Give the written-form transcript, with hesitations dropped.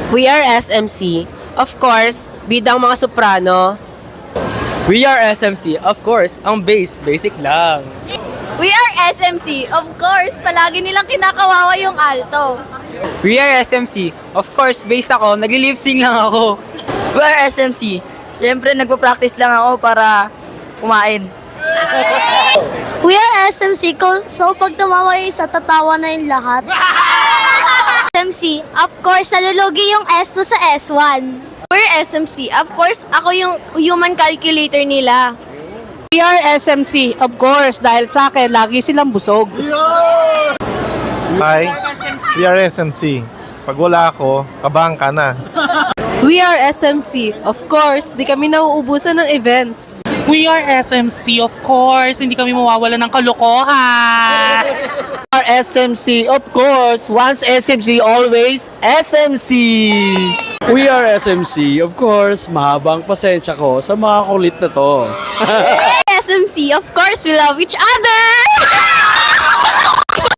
We are SMC. Of course, bidang mga soprano. We are SMC. Of course, ang basic lang. We are SMC. Of course, palagi nilang kinakawawa yung alto. We are SMC. Of course, base ako, nagli-lip sync lang ako. We are SMC. Siyempre, nagpa-practice lang ako para kumain. We are SMC, so pag tumawa yung isa, tatawa na yung lahat. SMC, of course, nalulugi yung S2 sa S1. We're SMC, of course, ako yung human calculator nila. We are SMC, of course, dahil sa akin, lagi silang busog. Hi, we are SMC. Pag wala ako, kabahan ka na. We are SMC. Of course, di kami nauubusan ng events. We are SMC, of course. Hindi kami mawawala ng kalokohan. Our SMC, of course, once SMC, always SMC. We are SMC, of course, mahabang pasensya ko sa mga kulit na to. SMC, of course, we love each other!